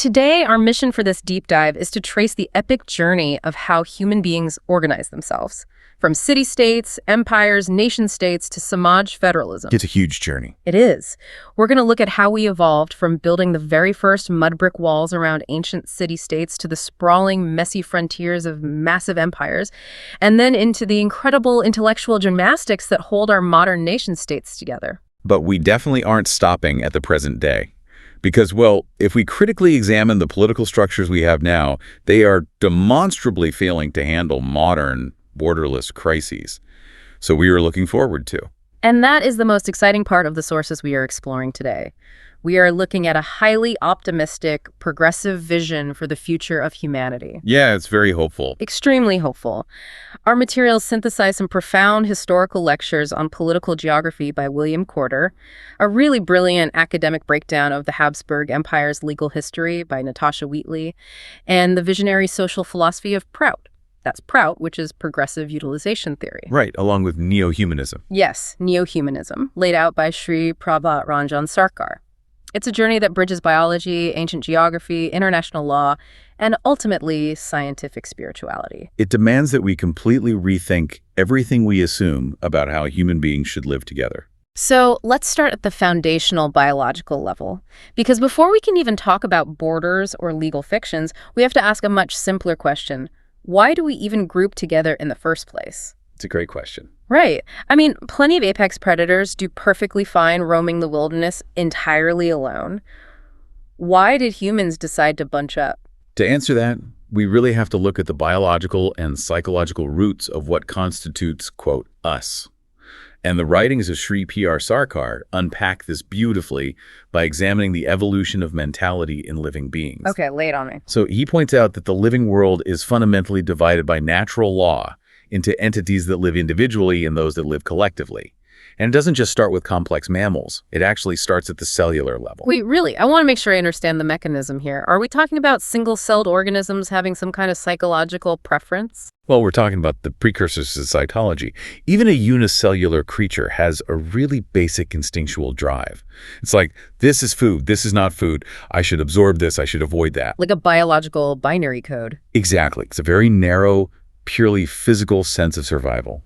today, our mission for this deep dive is to trace the epic journey of how human beings organize themselves. From city-states, empires, nation-states to Samaj-Federalism. It's a huge journey. It is. We're going to look at how we evolved from building the very first mud brick walls around ancient city-states to the sprawling, messy frontiers of massive empires, and then into the incredible intellectual gymnastics that hold our modern nation-states together. But we definitely aren't stopping at the present day. Because, well, if we critically examine the political structures we have now, they are demonstrably failing to handle modern, borderless crises. So we are looking forward to. And that is the most exciting part of the sources we are exploring today. We are looking at a highly optimistic, progressive vision for the future of humanity. Yeah, it's very hopeful. Extremely hopeful. Our materials synthesize some profound historical lectures on political geography by William Corder, a really brilliant academic breakdown of the Habsburg Empire's legal history by Natasha Wheatley, and the visionary social philosophy of Prout. That's Prout, which is progressive utilization theory. Right, along with neo-humanism. Yes, neo-humanism, laid out by Sri Prabhat Ranjan Sarkar. It's a journey that bridges biology, ancient geography, international law, and ultimately scientific spirituality. It demands that we completely rethink everything we assume about how human beings should live together. So let's start at the foundational biological level. Because before we can even talk about borders or legal fictions, we have to ask a much simpler question. Why do we even group together in the first place? It's a great question. Right. I mean, plenty of apex predators do perfectly fine roaming the wilderness entirely alone. Why did humans decide to bunch up? To answer that, we really have to look at the biological and psychological roots of what constitutes, quote, us. And the writings of Sri P.R. Sarkar unpack this beautifully by examining the evolution of mentality in living beings. Okay, lay it on me. So he points out that the living world is fundamentally divided by natural law into entities that live individually and those that live collectively. And it doesn't just start with complex mammals. It actually starts at the cellular level. Wait, really? I want to make sure I understand the mechanism here. Are we talking about single-celled organisms having some kind of psychological preference? Well, we're talking about the precursors to cytology. Even a unicellular creature has a really basic instinctual drive. It's like, this is food, this is not food. I should absorb this, I should avoid that. Like a biological binary code. Exactly. It's a very narrow, purely physical sense of survival.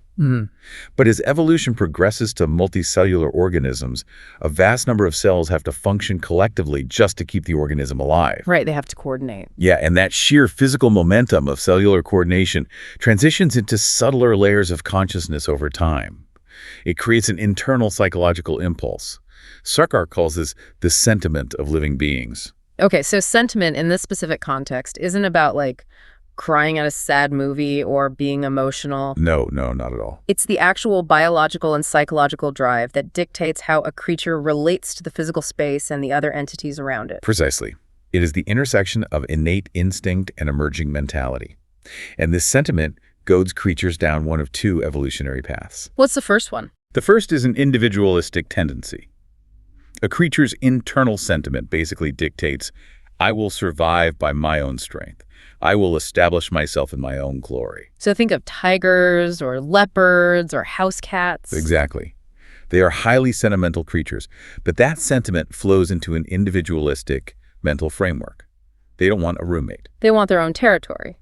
But as evolution progresses to multicellular organisms, a vast number of cells have to function collectively just to keep the organism alive. Right, they have to coordinate. Yeah, and that sheer physical momentum of cellular coordination transitions into subtler layers of consciousness over time. It creates an internal psychological impulse. Sarkar calls this the sentiment of living beings. Okay, so sentiment in this specific context isn't about, like, crying at a sad movie or being emotional. No, not at all. It's the actual biological and psychological drive that dictates how a creature relates to the physical space and the other entities around it. Precisely. It is the intersection of innate instinct and emerging mentality. And this sentiment goads creatures down one of two evolutionary paths. What's the first one? The first is an individualistic tendency. A creature's internal sentiment basically dictates, I will survive by my own strength. I will establish myself in my own glory. So think of tigers or leopards or house cats. Exactly. They are highly sentimental creatures, but that sentiment flows into an individualistic mental framework. They don't want a roommate. They want their own territory.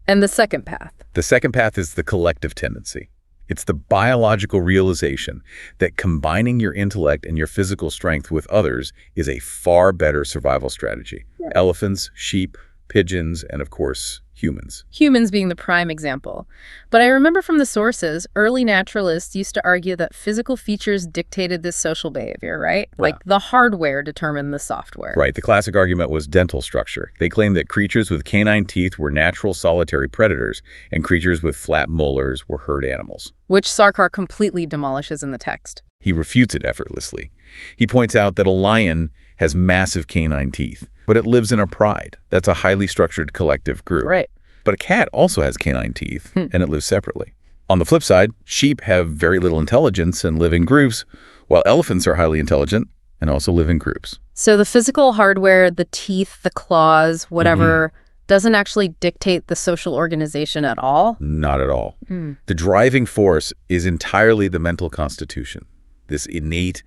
And the second path? The second path is the collective tendency. It's the biological realization that combining your intellect and your physical strength with others is a far better survival strategy. Yeah. Elephants, sheep, pigeons, and of course, humans. Humans being the prime example. But I remember from the sources, early naturalists used to argue that physical features dictated this social behavior, right? Wow. Like the hardware determined the software. Right. The classic argument was dental structure. They claimed that creatures with canine teeth were natural solitary predators, and creatures with flat molars were herd animals. Which Sarkar completely demolishes in the text. He refutes it effortlessly. He points out that a lion has massive canine teeth, but it lives in a pride. That's a highly structured collective group. Right. But a cat also has canine teeth, and it lives separately. On the flip side, sheep have very little intelligence and live in groups, while elephants are highly intelligent and also live in groups. So the physical hardware, the teeth, the claws, whatever, doesn't actually dictate the social organization at all? Not at all. The driving force is entirely the mental constitution, this innate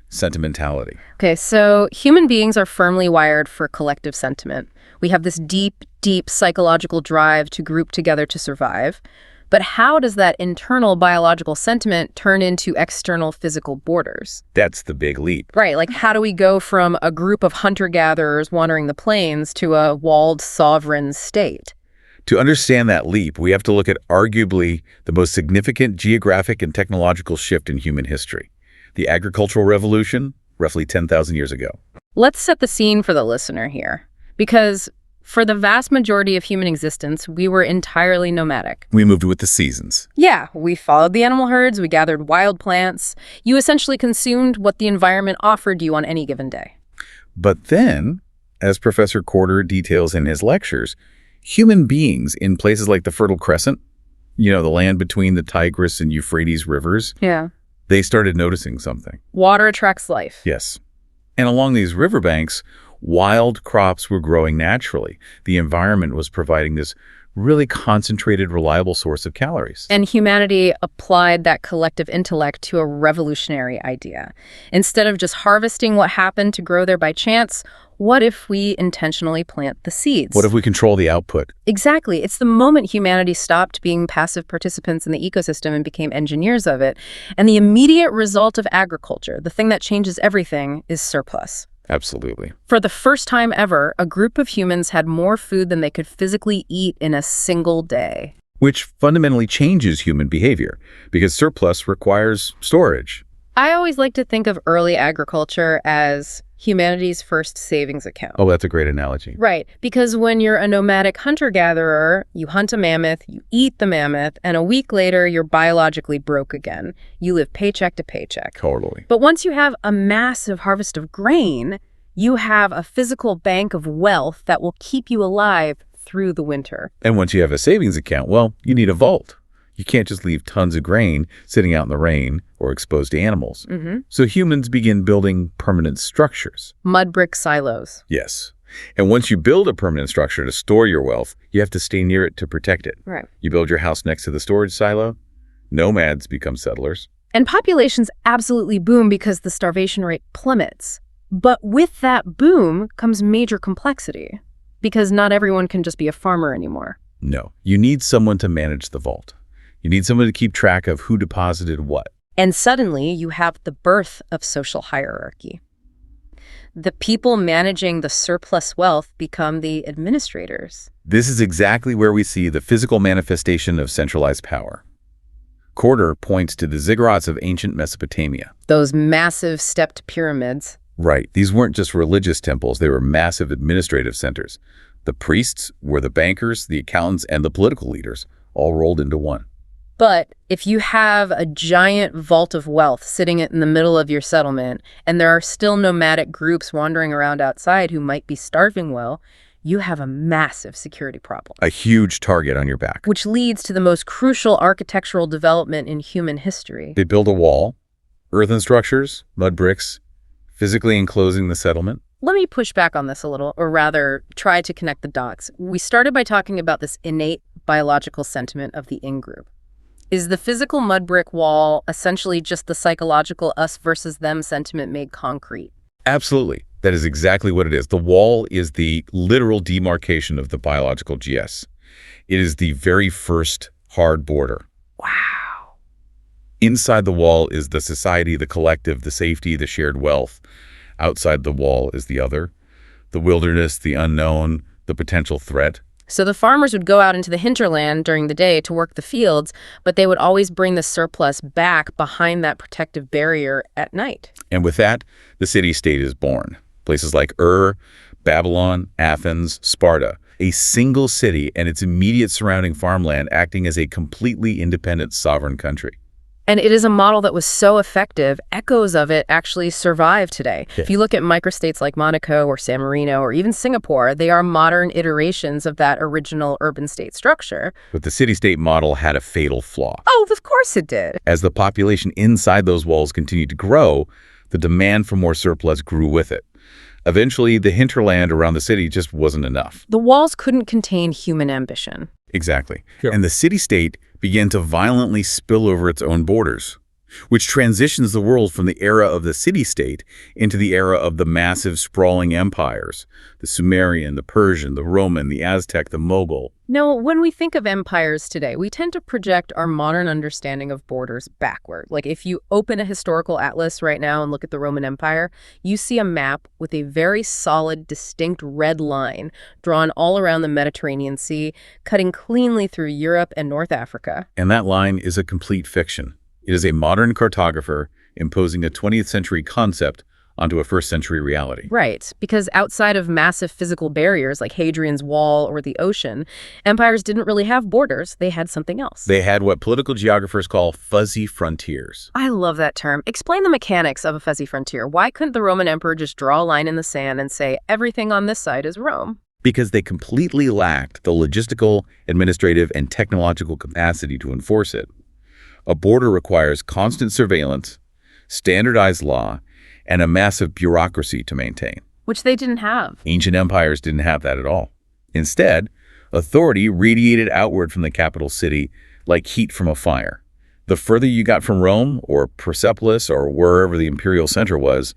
sentimentality. Okay, so human beings are firmly wired for collective sentiment. We have this deep, deep psychological drive to group together to survive. But how does that internal biological sentiment turn into external physical borders? That's the big leap. Right, like how do we go from a group of hunter-gatherers wandering the plains to a walled sovereign state? To understand that leap, we have to look at arguably the most significant geographic and technological shift in human history, the agricultural revolution, roughly 10,000 years ago. Let's set the scene for the listener here, because for the vast majority of human existence, we were entirely nomadic. We moved with the seasons. Yeah, we followed the animal herds, we gathered wild plants. You essentially consumed what the environment offered you on any given day. But then, as Professor Corder details in his lectures, human beings in places like the Fertile Crescent, the land between the Tigris and Euphrates rivers, Yeah. they started noticing something. Water attracts life. Yes. And along these riverbanks, wild crops were growing naturally. The environment was providing this really concentrated, reliable source of calories. And humanity applied that collective intellect to a revolutionary idea. Instead of just harvesting what happened to grow there by chance, what if we intentionally plant the seeds? What if we control the output? Exactly. It's the moment humanity stopped being passive participants in the ecosystem and became engineers of it. And the immediate result of agriculture, the thing that changes everything, is surplus. Absolutely. For the first time ever, a group of humans had more food than they could physically eat in a single day. Which fundamentally changes human behavior, because surplus requires storage. I always like to think of early agriculture as humanity's first savings account. Oh, that's a great analogy. Right, because when you're a nomadic hunter-gatherer, you hunt a mammoth, you eat the mammoth, and a week later, you're biologically broke again. You live paycheck to paycheck. Totally. But once you have a massive harvest of grain, you have a physical bank of wealth that will keep you alive through the winter. And once you have a savings account, well, you need a vault. You can't just leave tons of grain sitting out in the rain or exposed to animals. So humans begin building permanent structures. Mud brick silos. Yes. And once you build a permanent structure to store your wealth, you have to stay near it to protect it. Right. You build your house next to the storage silo, nomads become settlers. And populations absolutely boom because the starvation rate plummets. But with that boom comes major complexity, because not everyone can just be a farmer anymore. No, you need someone to manage the vault. You need someone to keep track of who deposited what. And suddenly you have the birth of social hierarchy. The people managing the surplus wealth become the administrators. This is exactly where we see the physical manifestation of centralized power. Corder points to the ziggurats of ancient Mesopotamia. Those massive stepped pyramids. Right. These weren't just religious temples. They were massive administrative centers. The priests were the bankers, the accountants, and the political leaders, all rolled into one. But if you have a giant vault of wealth sitting in the middle of your settlement, and there are still nomadic groups wandering around outside who might be starving well, you have a massive security problem. A huge target on your back. Which leads to the most crucial architectural development in human history. They build a wall, earthen structures, mud bricks, physically enclosing the settlement. Let me push back on this a little, or rather, try to connect the dots. We started by talking about this innate biological sentiment of the in-group. Is the physical mud brick wall essentially just the psychological us versus them sentiment made concrete? Absolutely. That is exactly what it is. The wall is the literal demarcation of the biological GS. It is the very first hard border. Wow. Inside the wall is the society, the collective, the safety, the shared wealth. Outside the wall is the other, the wilderness, the unknown, the potential threat. So the farmers would go out into the hinterland during the day to work the fields, but they would always bring the surplus back behind that protective barrier at night. And with that, the city-state is born. Places like Babylon, Athens, Sparta, a single city and its immediate surrounding farmland acting as a completely independent sovereign country. And it is a model that was so effective, echoes of it actually survive today. Yeah. If you look at microstates like Monaco or San Marino or even Singapore, they are modern iterations of that original urban state structure. But the city-state model had a fatal flaw. Oh, of course it did. As the population inside those walls continued to grow, the demand for more surplus grew with it. Eventually, the hinterland around the city just wasn't enough. The walls couldn't contain human ambition. Exactly. Sure. And the city-state began to violently spill over its own borders. which transitions the world from the era of the city-state into the era of the massive, sprawling empires, the Sumerian, the Persian, the Roman, the Aztec, the Mughal. Now, when we think of empires today, we tend to project our modern understanding of borders backward. Like if you open a historical atlas right now and look at the Roman Empire, you see a map with a very solid, distinct red line drawn all around the Mediterranean Sea, cutting cleanly through Europe and North Africa. And that line is a complete fiction. It is a modern cartographer imposing a 20th century concept onto a first century reality. Right, because outside of massive physical barriers like Hadrian's Wall or the ocean, empires didn't really have borders. They had something else. They had what political geographers call fuzzy frontiers. I love that term. Explain the mechanics of a fuzzy frontier. Why couldn't the Roman emperor just draw a line in the sand and say, everything on this side is Rome? Because they completely lacked the logistical, administrative, and technological capacity to enforce it. A border requires constant surveillance, standardized law, and a massive bureaucracy to maintain. Which they didn't have. Ancient empires didn't have that at all. Instead, authority radiated outward from the capital city like heat from a fire. The further you got from Rome or Persepolis or wherever the imperial center was,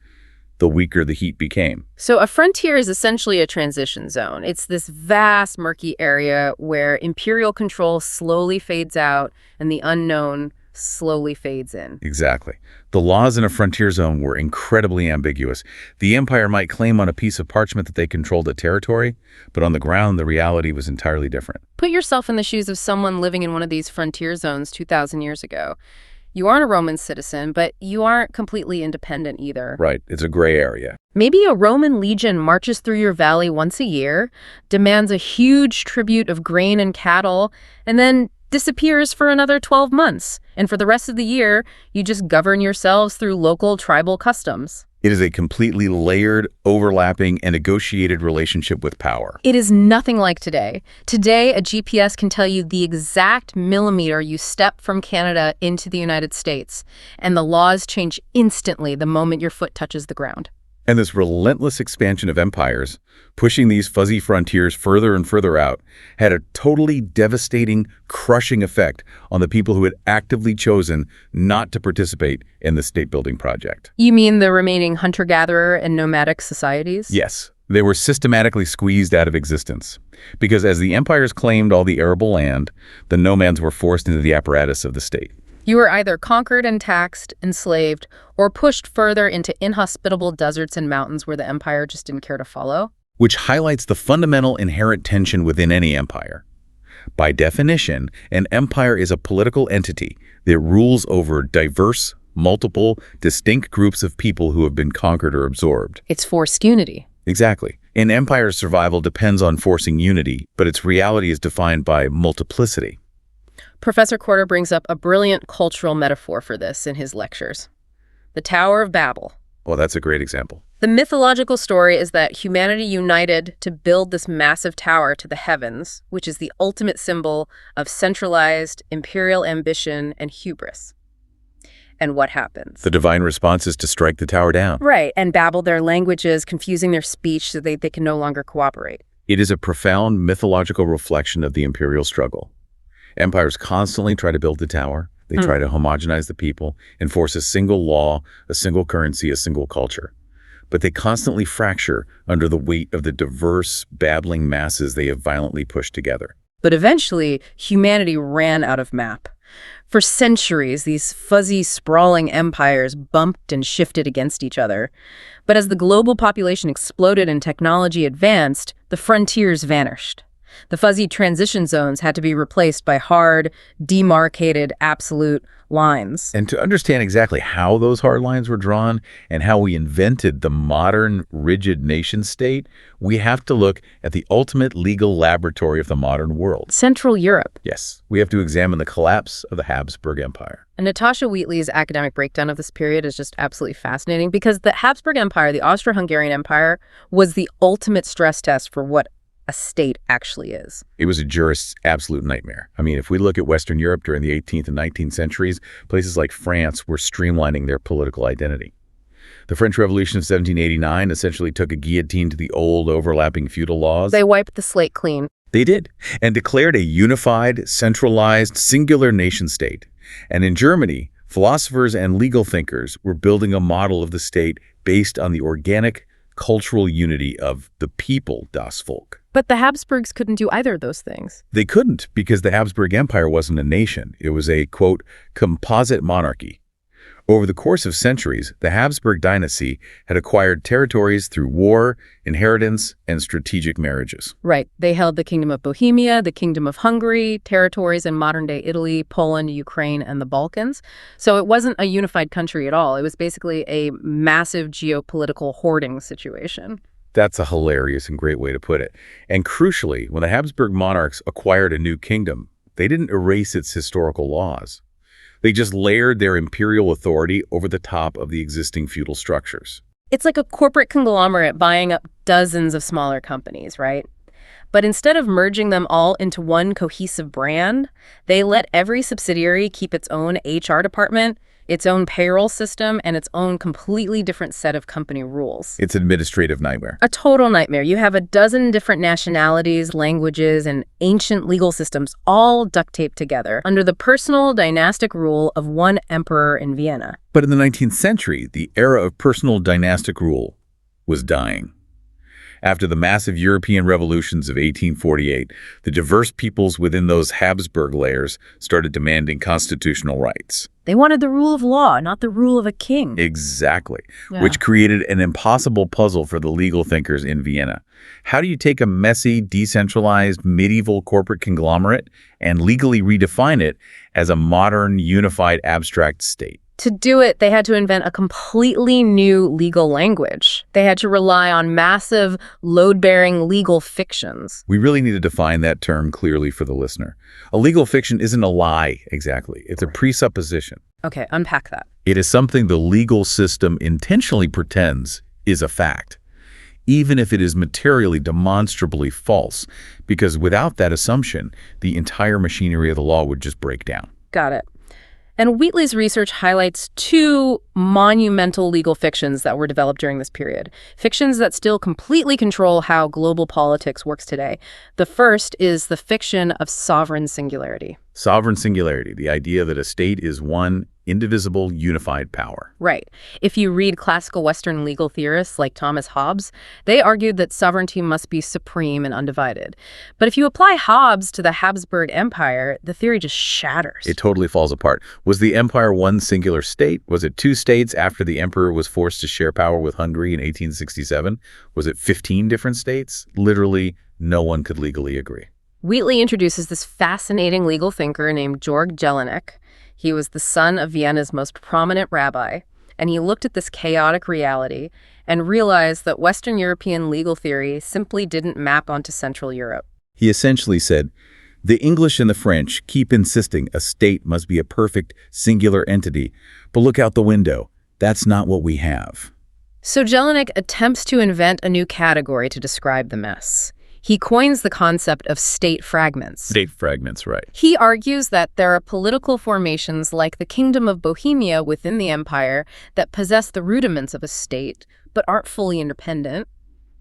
the weaker the heat became. So a frontier is essentially a transition zone. It's this vast, murky area where imperial control slowly fades out and the unknown slowly fades in. Exactly. The laws in a frontier zone were incredibly ambiguous. The empire might claim on a piece of parchment that they controlled a territory, but on the ground, the reality was entirely different. Put yourself in the shoes of someone living in one of these frontier zones 2,000 years ago. You aren't a Roman citizen, but you aren't completely independent either. Right. It's a gray area. Maybe a Roman legion marches through your valley once a year, demands a huge tribute of grain and cattle, and then disappears for another 12 months. And for the rest of the year, you just govern yourselves through local tribal customs. It is a completely layered, overlapping, and negotiated relationship with power. It is nothing like today. Today, a GPS can tell you the exact millimeter you step from Canada into the United States, and the laws change instantly the moment your foot touches the ground. And this relentless expansion of empires, pushing these fuzzy frontiers further and further out, had a totally devastating, crushing effect on the people who had actively chosen not to participate in the state-building project. You mean the remaining hunter-gatherer and nomadic societies? Yes. They were systematically squeezed out of existence. Because as the empires claimed all the arable land, the nomads were forced into the apparatus of the state. You were either conquered and taxed, enslaved, or pushed further into inhospitable deserts and mountains where the empire just didn't care to follow. Which highlights the fundamental inherent tension within any empire. By definition, an empire is a political entity that rules over diverse, multiple, distinct groups of people who have been conquered or absorbed. It's forced unity. Exactly. An empire's survival depends on forcing unity, but its reality is defined by multiplicity. Professor Corder brings up a brilliant cultural metaphor for this in his lectures. The Tower of Babel. Well, that's a great example. The mythological story is that humanity united to build this massive tower to the heavens, which is the ultimate symbol of centralized imperial ambition and hubris. And what happens? The divine response is to strike the tower down. Right, and babble their languages, confusing their speech so they can no longer cooperate. It is a profound mythological reflection of the imperial struggle. Empires constantly try to build the tower. They try to homogenize the people, enforce a single law, a single currency, a single culture. But they constantly fracture under the weight of the diverse, babbling masses they have violently pushed together. But eventually, humanity ran out of map. For centuries, these fuzzy, sprawling empires bumped and shifted against each other. But as the global population exploded and technology advanced, the frontiers vanished. The fuzzy transition zones had to be replaced by hard, demarcated, absolute lines. And to understand exactly how those hard lines were drawn and how we invented the modern, rigid nation-state, we have to look at the ultimate legal laboratory of the modern world. Central Europe. Yes, we have to examine the collapse of the Habsburg Empire. And Natasha Wheatley's academic breakdown of this period is just absolutely fascinating because the Habsburg Empire, the Austro-Hungarian Empire, was the ultimate stress test for what a state actually is. It was a jurist's absolute nightmare. I mean, if we look at Western Europe during the 18th and 19th centuries, places like France were streamlining their political identity. The French Revolution of 1789 essentially took a guillotine to the old, overlapping feudal laws. They wiped the slate clean. They did, and declared a unified, centralized, singular nation-state. And in Germany, Philosophers and legal thinkers were building a model of the state based on the organic cultural unity of the people, das Volk. But the Habsburgs couldn't do either of those things. They couldn't because the Habsburg Empire wasn't a nation. It was a, quote, composite monarchy. Over the course of centuries, the Habsburg dynasty had acquired territories through war, inheritance, and strategic marriages. Right. They held the Kingdom of Bohemia, the Kingdom of Hungary, territories in modern-day Italy, Poland, Ukraine, and the Balkans. So it wasn't a unified country at all. It was basically a massive geopolitical hoarding situation. That's a hilarious and great way to put it. And crucially, when the Habsburg monarchs acquired a new kingdom, they didn't erase its historical laws. They just layered their imperial authority over the top of the existing feudal structures. It's like a corporate conglomerate buying up dozens of smaller companies, right? But instead of merging them all into one cohesive brand, they let every subsidiary keep its own HR department, its own payroll system, and its own completely different set of company rules. It's an administrative nightmare. A total nightmare. You have a dozen different nationalities, languages, and ancient legal systems all duct taped together under the personal dynastic rule of one emperor in Vienna. But in the 19th century, the era of personal dynastic rule was dying. After the massive European revolutions of 1848, the diverse peoples within those Habsburg layers started demanding constitutional rights. They wanted the rule of law, not the rule of a king. Exactly, Yeah. which created an impossible puzzle for the legal thinkers in Vienna. How do you take a messy, decentralized, medieval corporate conglomerate and legally redefine it as a modern, unified, abstract state? To do it, they had to invent a completely new legal language. They had to rely on massive, load-bearing legal fictions. We really need to define that term clearly for the listener. A legal fiction isn't a lie, exactly. It's a presupposition. Okay, unpack that. It is something the legal system intentionally pretends is a fact, even if it is materially demonstrably false, because without that assumption, the entire machinery of the law would just break down. Got it. And Wheatley's research highlights two monumental legal fictions that were developed during this period, fictions that still completely control how global politics works today. The first is the fiction of sovereign singularity. Sovereign singularity, the idea that a state is one indivisible, unified power. Right. If you read classical Western legal theorists like Thomas Hobbes, they argued that sovereignty must be supreme and undivided. But if you apply Hobbes to the Habsburg Empire, the theory just shatters. It totally falls apart. Was the empire one singular state? Was it two states after the emperor was forced to share power with Hungary in 1867? Was it 15 different states? Literally, no one could legally agree. Wheatley introduces this fascinating legal thinker named Georg Jelinek. He was the son of Vienna's most prominent rabbi, and he looked at this chaotic reality and realized that Western European legal theory simply didn't map onto Central Europe. He essentially said, the English and the French keep insisting a state must be a perfect, singular entity, but look out the window. That's not what we have. So Jelinek attempts to invent a new category to describe the mess. He coins the concept of state fragments. State fragments, right. He argues that there are political formations like the Kingdom of Bohemia within the empire that possess the rudiments of a state, but aren't fully independent.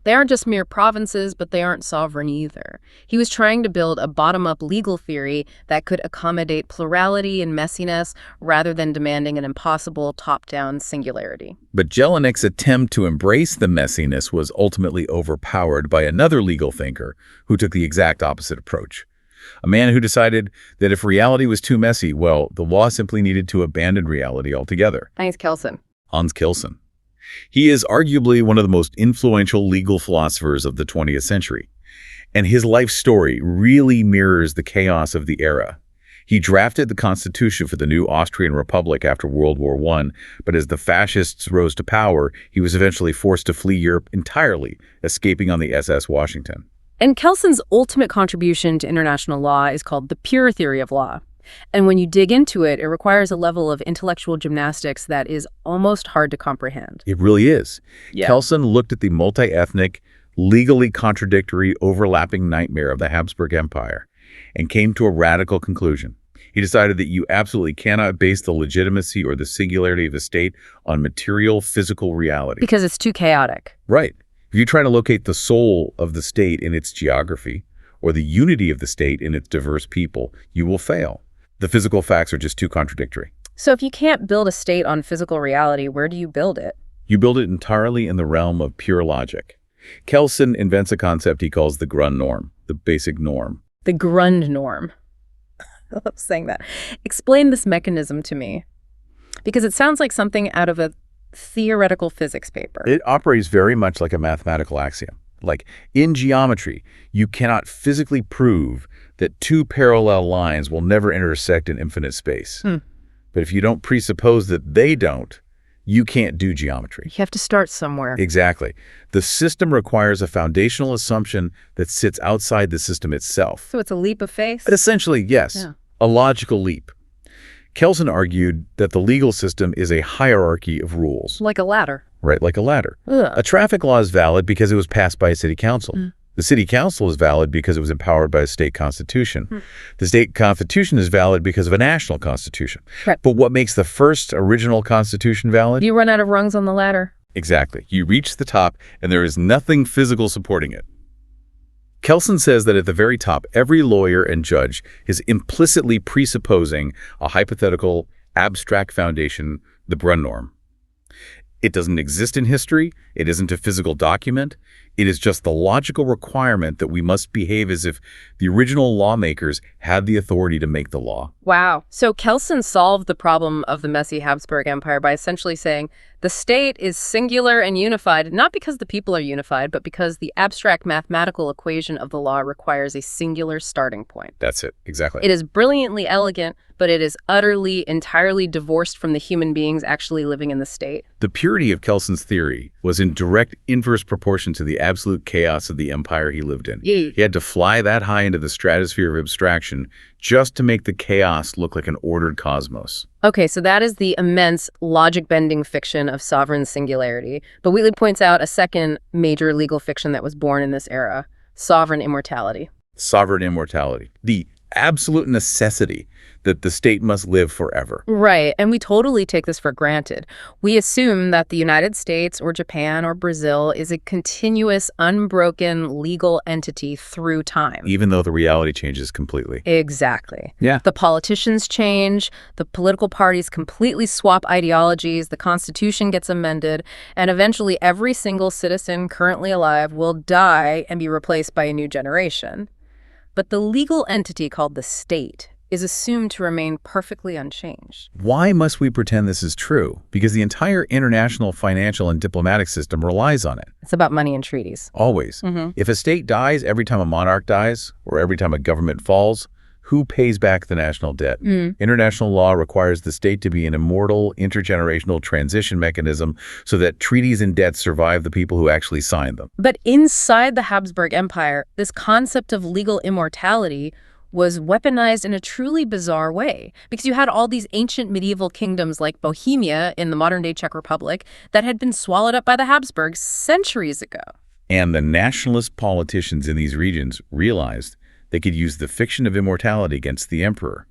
They aren't just mere provinces, but they aren't sovereign either. He was trying to build a bottom-up legal theory that could accommodate plurality and messiness rather than demanding an impossible top-down singularity. But Jelinek's attempt to embrace the messiness was ultimately overpowered by another legal thinker who took the exact opposite approach. A man who decided that if reality was too messy, well, the law simply needed to abandon reality altogether. Hans Kelsen. Hans Kelsen. He is arguably one of the most influential legal philosophers of the 20th century, and his life story really mirrors the chaos of the era. He drafted the Constitution for the new Austrian Republic after World War I, but as the fascists rose to power, he was eventually forced to flee Europe entirely, escaping on the SS Washington. And Kelsen's ultimate contribution to international law is called the pure theory of law. And when you dig into it, it requires a level of intellectual gymnastics that is almost hard to comprehend. It really is. Yeah. Kelsen looked at the multi-ethnic, legally contradictory, overlapping nightmare of the Habsburg Empire and came to a radical conclusion. He decided that you absolutely cannot base the legitimacy or the singularity of a state on material, physical reality. Because it's too chaotic. Right. If you try to locate the soul of the state in its geography or the unity of the state in its diverse people, you will fail. The physical facts are just too contradictory. So if you can't build a state on physical reality, where do you build it? You build it entirely in the realm of pure logic. Kelsen invents a concept he calls the Grundnorm, the basic norm. The Grundnorm. I love saying that. Explain this mechanism to me, because it sounds like something out of a theoretical physics paper. It operates very much like a mathematical axiom. Like in geometry, you cannot physically prove that two parallel lines will never intersect in infinite space. But if you don't presuppose that they don't, you can't do geometry. You have to start somewhere. Exactly. The system requires a foundational assumption that sits outside the system itself. So it's a leap of faith? But essentially, yes, Yeah. a logical leap. Kelsen argued that the legal system is a hierarchy of rules. Like a ladder. Right, like a ladder. Ugh. A traffic law is valid because it was passed by a city council. The city council is valid because it was empowered by a state constitution. The state constitution is valid because of a national constitution. Right. But what makes the first original constitution valid? You run out of rungs on the ladder. Exactly. You reach the top, and there is nothing physical supporting it. Kelsen says that at the very top, every lawyer and judge is implicitly presupposing a hypothetical, abstract foundation, the Grundnorm. It doesn't exist in history. It isn't a physical document. It is just the logical requirement that we must behave as if the original lawmakers had the authority to make the law. Wow. So Kelsen solved the problem of the messy Habsburg Empire by essentially saying the state is singular and unified, not because the people are unified, but because the abstract mathematical equation of the law requires a singular starting point. That's it. Exactly. It is brilliantly elegant, but it is utterly, entirely divorced from the human beings actually living in the state. The purity of Kelsen's theory was in direct inverse proportion to the absolute chaos of the empire he lived in. Yeah. He had to fly that high into the stratosphere of abstraction just to make the chaos look like an ordered cosmos. Okay, so that is the immense logic-bending fiction of sovereign singularity. But Wheatley points out a second major legal fiction that was born in this era, sovereign immortality. Sovereign immortality. The absolute necessity that the state must live forever. Right, and we totally take this for granted. We assume that the United States or Japan or Brazil is a continuous, unbroken legal entity through time. Even though the reality changes completely. Exactly. Yeah. The politicians change, the political parties completely swap ideologies, the Constitution gets amended, and eventually every single citizen currently alive will die and be replaced by a new generation. But the legal entity called the state is assumed to remain perfectly unchanged. Why must we pretend this is true? Because the entire international financial and diplomatic system relies on it. It's about money and treaties. Always. If a state dies every time a monarch dies, or every time a government falls, who pays back the national debt? International law requires the state to be an immortal, intergenerational transition mechanism so that treaties and debts survive the people who actually signed them. But inside the Habsburg Empire, this concept of legal immortality was weaponized in a truly bizarre way, because you had all these ancient medieval kingdoms like Bohemia in the modern-day Czech Republic that had been swallowed up by the Habsburgs centuries ago. And the nationalist politicians in these regions realized they could use the fiction of immortality against the emperor.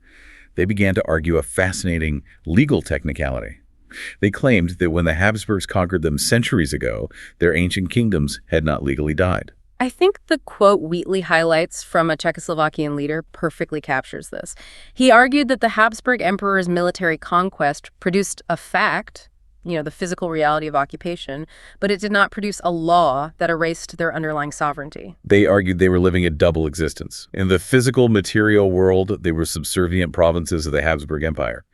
They began to argue a fascinating legal technicality. They claimed that when the Habsburgs conquered them centuries ago, their ancient kingdoms had not legally died. I think the quote Wheatley highlights from a Czechoslovakian leader perfectly captures this. He argued that the Habsburg emperor's military conquest produced a fact, the physical reality of occupation, but it did not produce a law that erased their underlying sovereignty. They argued they were living a double existence. In the physical, material world, they were subservient provinces of the Habsburg Empire.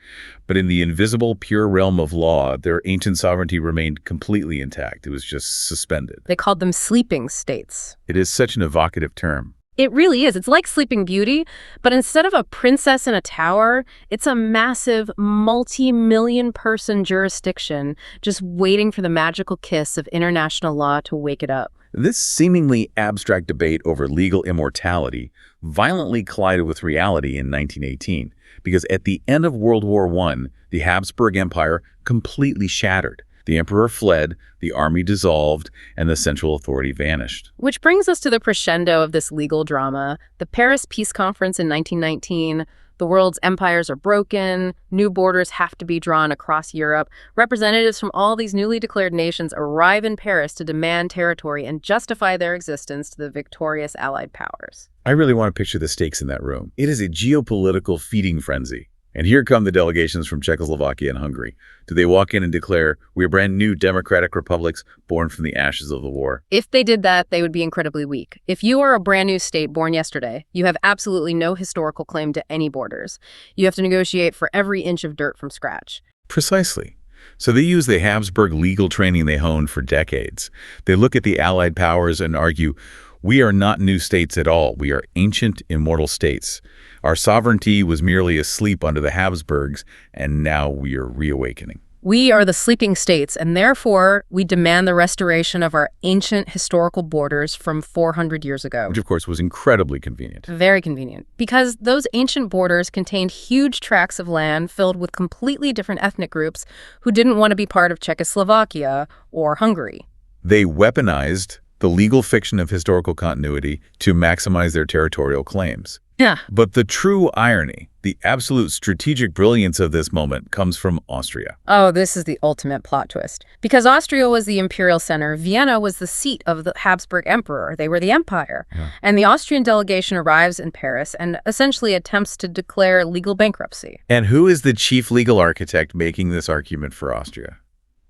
But in the invisible, pure realm of law, their ancient sovereignty remained completely intact. It was just suspended. They called them sleeping states. It is such an evocative term. It really is. It's like Sleeping Beauty, but instead of a princess in a tower, it's a massive, multi-million-person jurisdiction just waiting for the magical kiss of international law to wake it up. This seemingly abstract debate over legal immortality violently collided with reality in 1918, because at the end of World War I, the Habsburg Empire completely shattered. The emperor fled, the army dissolved, and the central authority vanished. Which brings us to the crescendo of this legal drama. The Paris Peace Conference in 1919, the world's empires are broken, new borders have to be drawn across Europe. Representatives from all these newly declared nations arrive in Paris to demand territory and justify their existence to the victorious Allied powers. I really want to picture the stakes in that room. It is a geopolitical feeding frenzy. And here come the delegations from Czechoslovakia and Hungary. Do they walk in and declare, we are brand new democratic republics born from the ashes of the war? If they did that, they would be incredibly weak. If you are a brand new state born yesterday, you have absolutely no historical claim to any borders. You have to negotiate for every inch of dirt from scratch. Precisely. So they use the Habsburg legal training they honed for decades. They look at the Allied powers and argue, we are not new states at all. We are ancient, immortal states. Our sovereignty was merely asleep under the Habsburgs, and now we are reawakening. We are the sleeping states, and therefore we demand the restoration of our ancient historical borders from 400 years ago. Which, of course, was incredibly convenient. Very convenient, because those ancient borders contained huge tracts of land filled with completely different ethnic groups who didn't want to be part of Czechoslovakia or Hungary. They weaponized the legal fiction of historical continuity to maximize their territorial claims. Yeah. But the true irony, the absolute strategic brilliance of this moment comes from Austria. Oh, this is the ultimate plot twist. Because Austria was the imperial center, Vienna was the seat of the Habsburg emperor. They were the empire. Yeah. And the Austrian delegation arrives in Paris and essentially attempts to declare legal bankruptcy. And who is the chief legal architect making this argument for Austria?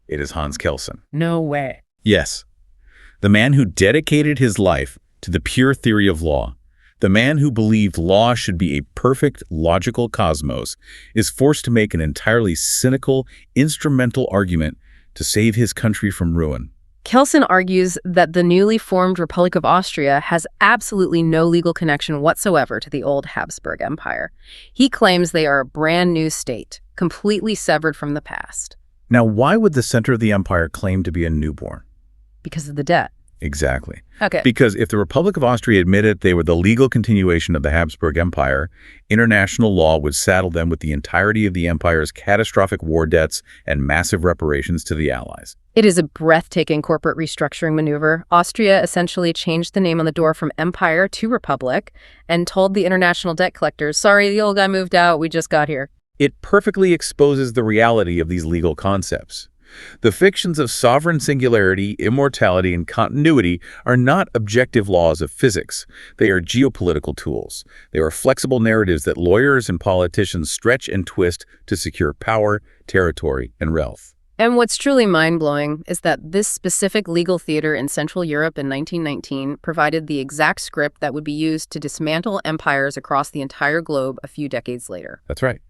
It is Hans Kelsen. No way. Yes. The man who dedicated his life to the pure theory of law, the man who believed law should be a perfect, logical cosmos, is forced to make an entirely cynical, instrumental argument to save his country from ruin. Kelsen argues that the newly formed Republic of Austria has absolutely no legal connection whatsoever to the old Habsburg Empire. He claims they are a brand new state, completely severed from the past. Now, why would the center of the empire claim to be a newborn? Because of the debt. Exactly. Okay. Because if the Republic of Austria admitted they were the legal continuation of the Habsburg Empire, international law would saddle them with the entirety of the empire's catastrophic war debts and massive reparations to the Allies. It is a breathtaking corporate restructuring maneuver. Austria essentially changed the name on the door from empire to republic and told the international debt collectors, sorry, the old guy moved out, we just got here. It perfectly exposes the reality of these legal concepts. The fictions of sovereign singularity, immortality, and continuity are not objective laws of physics. They are geopolitical tools. They are flexible narratives that lawyers and politicians stretch and twist to secure power, territory, and wealth. And what's truly mind-blowing is that this specific legal theater in Central Europe in 1919 provided the exact script that would be used to dismantle empires across the entire globe a few decades later. That's right.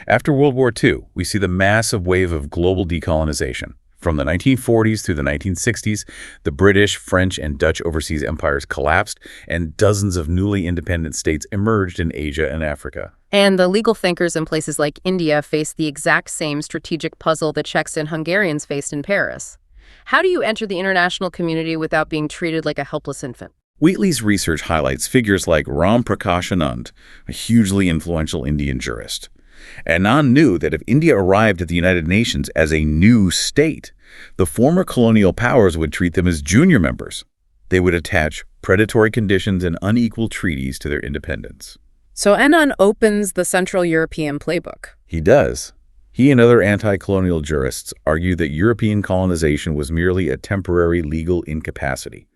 After World War II, we see the massive wave of global decolonization. From the 1940s through the 1960s, the British, French, and Dutch overseas empires collapsed, and dozens of newly independent states emerged in Asia and Africa. And the legal thinkers in places like India faced the exact same strategic puzzle the Czechs and Hungarians faced in Paris. How do you enter the international community without being treated like a helpless infant? Wheatley's research highlights figures like Ram Prakash Anand, a hugely influential Indian jurist. Anand knew that if India arrived at the United Nations as a new state, the former colonial powers would treat them as junior members. They would attach predatory conditions and unequal treaties to their independence. So Anand opens the Central European playbook. He does. He and other anti-colonial jurists argue that European colonization was merely a temporary legal incapacity.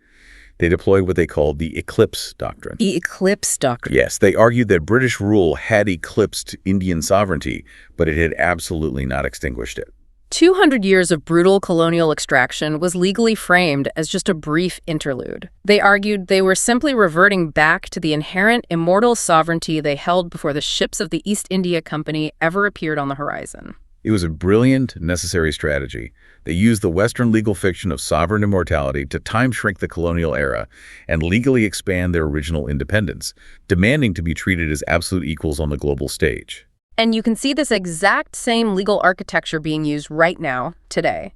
They deployed what they called the Eclipse Doctrine. The Eclipse Doctrine? Yes, they argued that British rule had eclipsed Indian sovereignty, but it had absolutely not extinguished it. 200 years of brutal colonial extraction was legally framed as just a brief interlude. They argued they were simply reverting back to the inherent immortal sovereignty they held before the ships of the East India Company ever appeared on the horizon. It was a brilliant, necessary strategy. They used the Western legal fiction of sovereign immortality to time-shrink the colonial era and legally expand their original independence, demanding to be treated as absolute equals on the global stage. And you can see this exact same legal architecture being used right now, today.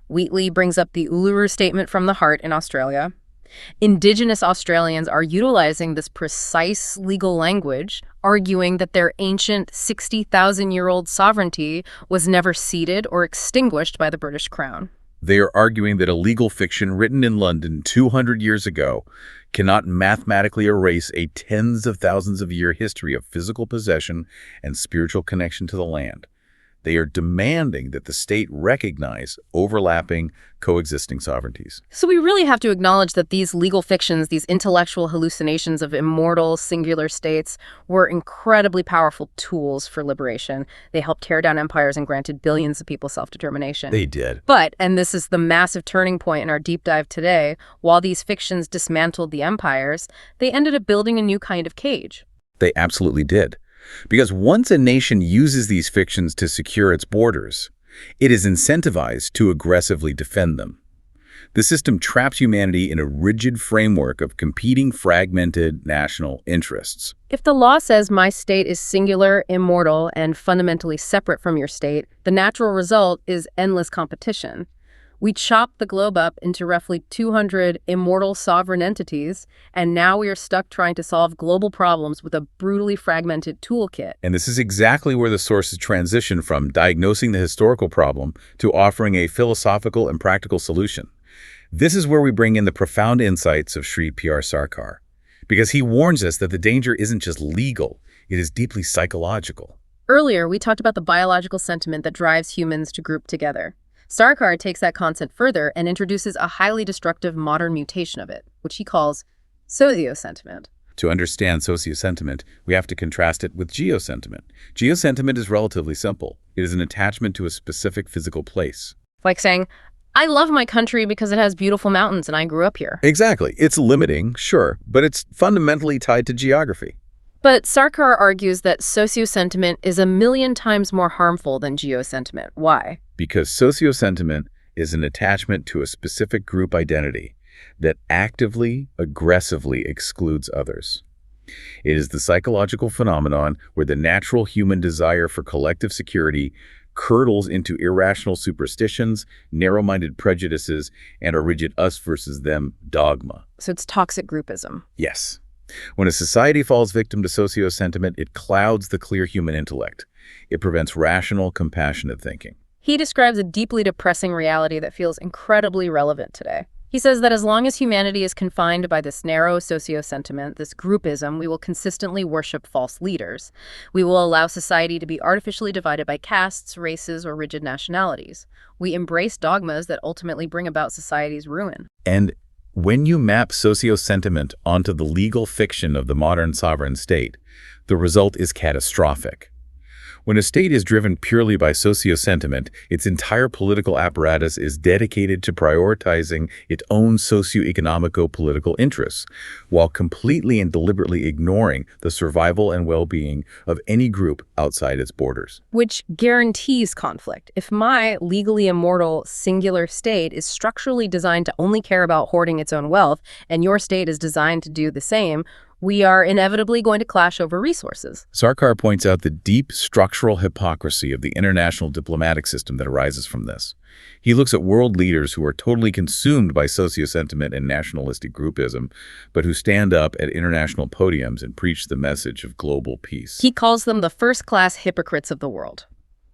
Wheatley brings up the Uluru Statement from the Heart in Australia. Indigenous Australians are utilizing this precise legal language, arguing that their ancient 60,000-year-old sovereignty was never ceded or extinguished by the British Crown. They are arguing that a legal fiction written in London 200 years ago cannot mathematically erase a tens of thousands of year history of physical possession and spiritual connection to the land. They are demanding that the state recognize overlapping, coexisting sovereignties. So we really have to acknowledge that these legal fictions, these intellectual hallucinations of immortal, singular states, were incredibly powerful tools for liberation. They helped tear down empires and granted billions of people self-determination. They did. But, and this is the massive turning point in our deep dive today, while these fictions dismantled the empires, they ended up building a new kind of cage. They absolutely did. Because once a nation uses these fictions to secure its borders, it is incentivized to aggressively defend them. The system traps humanity in a rigid framework of competing fragmented national interests. If the law says my state is singular, immortal, and fundamentally separate from your state, the natural result is endless competition. We chopped the globe up into roughly 200 immortal sovereign entities, and now we are stuck trying to solve global problems with a brutally fragmented toolkit. And this is exactly where the sources transition from diagnosing the historical problem to offering a philosophical and practical solution. This is where we bring in the profound insights of Sri P.R. Sarkar, because he warns us that the danger isn't just legal, it is deeply psychological. Earlier, we talked about the biological sentiment that drives humans to group together. Sarkar takes that concept further and introduces a highly destructive modern mutation of it, which he calls socio-sentiment. To understand socio-sentiment, we have to contrast it with geosentiment. Geosentiment is relatively simple. It is an attachment to a specific physical place. Like saying, I love my country because it has beautiful mountains and I grew up here. Exactly. It's limiting, sure, but it's fundamentally tied to geography. But Sarkar argues that socio-sentiment is 1,000,000 times more harmful than geosentiment. Why? Because socio-sentiment is an attachment to a specific group identity that actively, aggressively excludes others. It is the psychological phenomenon where the natural human desire for collective security curdles into irrational superstitions, narrow-minded prejudices, and a rigid us versus them dogma. So it's toxic groupism. Yes. When a society falls victim to socio-sentiment, it clouds the clear human intellect. It prevents rational, compassionate thinking. He describes a deeply depressing reality that feels incredibly relevant today. He says that as long as humanity is confined by this narrow socio-sentiment, this groupism, we will consistently worship false leaders. We will allow society to be artificially divided by castes, races, or rigid nationalities. We embrace dogmas that ultimately bring about society's ruin. And when you map socio-sentiment onto the legal fiction of the modern sovereign state, the result is catastrophic. When a state is driven purely by socio-sentiment, its entire political apparatus is dedicated to prioritizing its own socio-economico-political interests, while completely and deliberately ignoring the survival and well-being of any group outside its borders. Which guarantees conflict. If my legally immortal singular state is structurally designed to only care about hoarding its own wealth, and your state is designed to do the same, we are inevitably going to clash over resources. Sarkar points out the deep structural hypocrisy of the international diplomatic system that arises from this. He looks at world leaders who are totally consumed by socio-sentiment and nationalistic groupism, but who stand up at international podiums and preach the message of global peace. He calls them the first-class hypocrites of the world.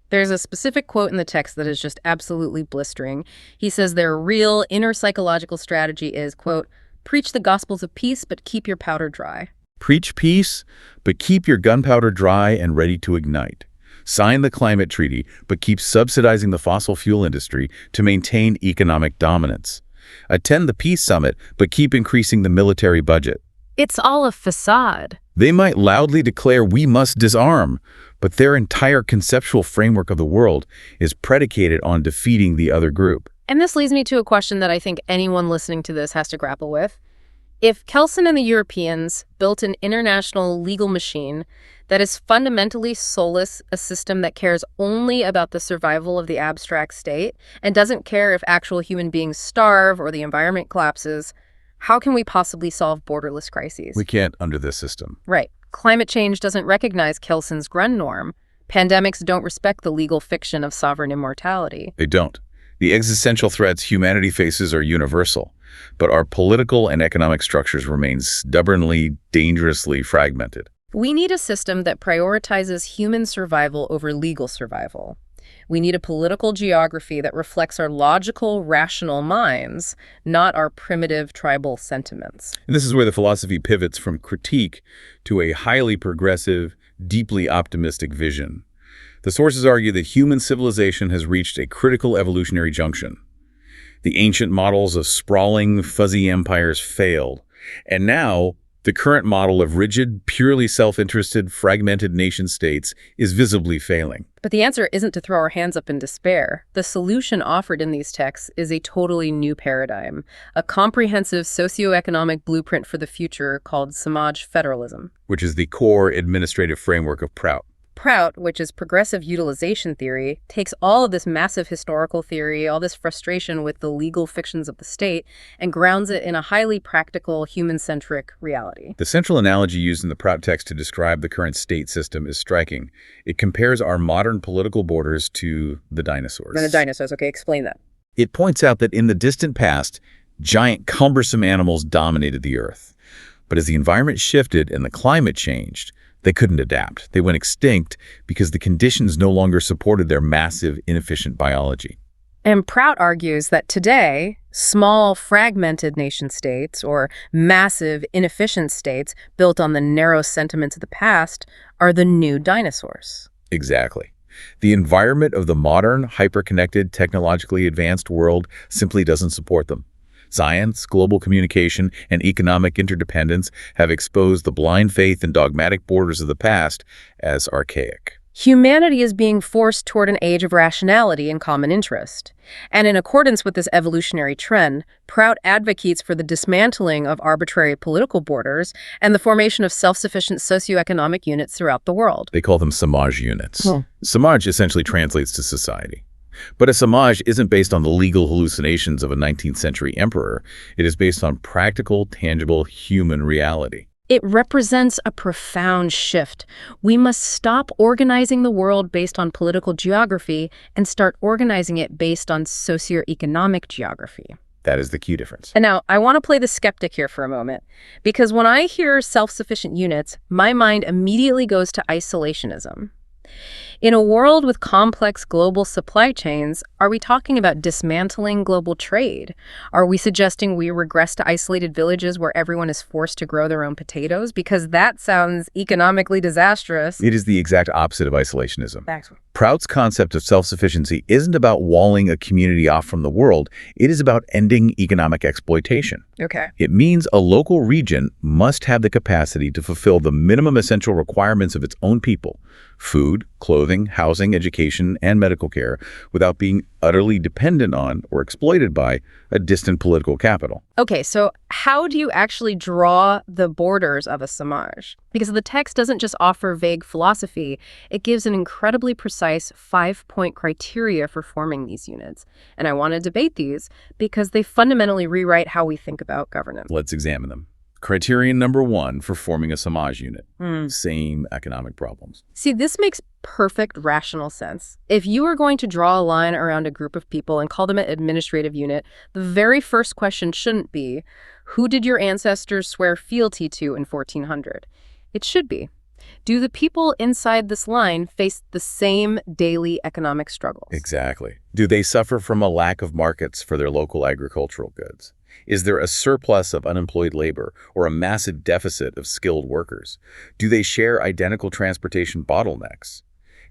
There's a specific quote in the text that is just absolutely blistering. He says their real inner psychological strategy is, quote, preach the gospels of peace, but keep your powder dry. Preach peace, but keep your gunpowder dry and ready to ignite. Sign the climate treaty, but keep subsidizing the fossil fuel industry to maintain economic dominance. Attend the peace summit, but keep increasing the military budget. It's all a facade. They might loudly declare we must disarm, but their entire conceptual framework of the world is predicated on defeating the other group. And this leads me to a question that I think anyone listening to this has to grapple with. If Kelsen and the Europeans built an international legal machine that is fundamentally soulless, a system that cares only about the survival of the abstract state and doesn't care if actual human beings starve or the environment collapses, how can we possibly solve borderless crises? We can't under this system. Right. Climate change doesn't recognize Kelsen's Grundnorm. Pandemics don't respect the legal fiction of sovereign immortality. They don't. The existential threats humanity faces are universal, but our political and economic structures remain stubbornly, dangerously fragmented. We need a system that prioritizes human survival over legal survival. We need a political geography that reflects our logical, rational minds, not our primitive tribal sentiments. And this is where the philosophy pivots from critique to a highly progressive, deeply optimistic vision. The sources argue that human civilization has reached a critical evolutionary junction. The ancient models of sprawling, fuzzy empires failed, and now the current model of rigid, purely self-interested, fragmented nation-states is visibly failing. But the answer isn't to throw our hands up in despair. The solution offered in these texts is a totally new paradigm, a comprehensive socioeconomic blueprint for the future called Samaj-Federalism. Which is the core administrative framework of Prout. Prout, which is progressive utilization theory, takes all of this massive historical theory, all this frustration with the legal fictions of the state, and grounds it in a highly practical, human-centric reality. The central analogy used in the Prout text to describe the current state system is striking. It compares our modern political borders to the dinosaurs. The dinosaurs, okay, explain that. It points out that in the distant past, giant, cumbersome animals dominated the Earth. But as the environment shifted and the climate changed, they couldn't adapt. They went extinct because the conditions no longer supported their massive, inefficient biology. And Prout argues that today, small, fragmented nation-states, or massive, inefficient states built on the narrow sentiments of the past, are the new dinosaurs. Exactly. The environment of the modern, hyper-connected, technologically advanced world simply doesn't support them. Science, global communication, and economic interdependence have exposed the blind faith and dogmatic borders of the past as archaic. Humanity is being forced toward an age of rationality and common interest. And in accordance with this evolutionary trend, Prout advocates for the dismantling of arbitrary political borders and the formation of self-sufficient socioeconomic units throughout the world. They call them Samaj units. Samaj essentially translates to society. But a Samaj isn't based on the legal hallucinations of a 19th century emperor. It is based on practical, tangible, human reality. It represents a profound shift. We must stop organizing the world based on political geography and start organizing it based on socioeconomic geography. That is the key difference. And now, I want to play the skeptic here for a moment, because when I hear self-sufficient units, my mind immediately goes to isolationism. In a world with complex global supply chains, are we talking about dismantling global trade? Are we suggesting we regress to isolated villages where everyone is forced to grow their own potatoes? Because that sounds economically disastrous. It is the exact opposite of isolationism. Excellent. Prout's concept of self-sufficiency isn't about walling a community off from the world. It is about ending economic exploitation. Okay. It means a local region must have the capacity to fulfill the minimum essential requirements of its own people: food, clothing, housing, education, and medical care, without being utterly dependent on or exploited by a distant political capital. Okay, so how do you actually draw the borders of a Samaj? Because the text doesn't just offer vague philosophy, it gives an incredibly precise 5-point criteria for forming these units. And I want to debate these because they fundamentally rewrite how we think about governance. Let's examine them. Criterion number 1 for forming a Samaj unit: same economic problems. See, this makes perfect rational sense. If you are going to draw a line around a group of people and call them an administrative unit, the very first question shouldn't be, who did your ancestors swear fealty to in 1400? It should be, do the people inside this line face the same daily economic struggles? Exactly. Do they suffer from a lack of markets for their local agricultural goods? Is there a surplus of unemployed labor or a massive deficit of skilled workers? Do they share identical transportation bottlenecks?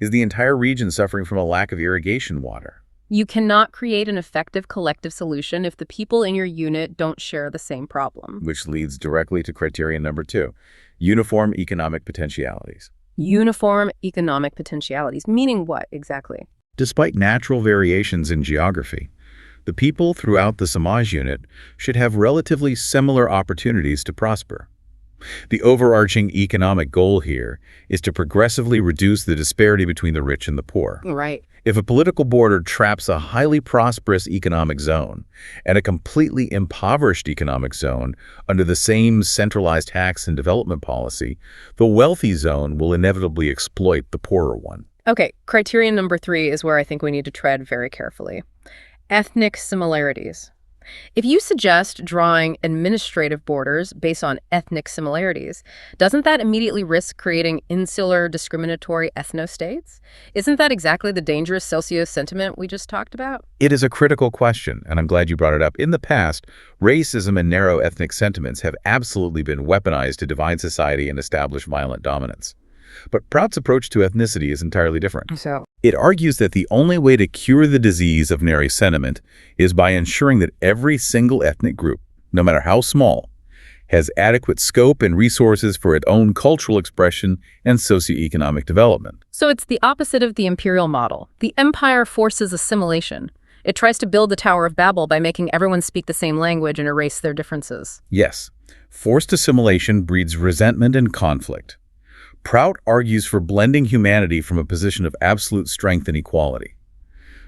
Is the entire region suffering from a lack of irrigation water? You cannot create an effective collective solution if the people in your unit don't share the same problem. Which leads directly to criterion number 2, uniform economic potentialities. Uniform economic potentialities, meaning what exactly? Despite natural variations in geography, the people throughout the Samaj unit should have relatively similar opportunities to prosper. The overarching economic goal here is to progressively reduce the disparity between the rich and the poor. Right. If a political border traps a highly prosperous economic zone and a completely impoverished economic zone under the same centralized tax and development policy, the wealthy zone will inevitably exploit the poorer one. Okay, criterion number 3 is where I think we need to tread very carefully. Ethnic similarities. If you suggest drawing administrative borders based on ethnic similarities, doesn't that immediately risk creating insular, discriminatory ethno-states? Isn't that exactly the dangerous socio-sentiment we just talked about? It is a critical question, and I'm glad you brought it up. In the past, racism and narrow ethnic sentiments have absolutely been weaponized to divide society and establish violent dominance. But Prout's approach to ethnicity is entirely different. So, It argues that the only way to cure the disease of nary sentiment is by ensuring that every single ethnic group, no matter how small, has adequate scope and resources for its own cultural expression and socioeconomic development. so it's the opposite of the imperial model. The empire forces assimilation. It tries to build the Tower of Babel by making everyone speak the same language and erase their differences. Yes, forced assimilation breeds resentment and conflict. Prout argues for blending humanity from a position of absolute strength and equality.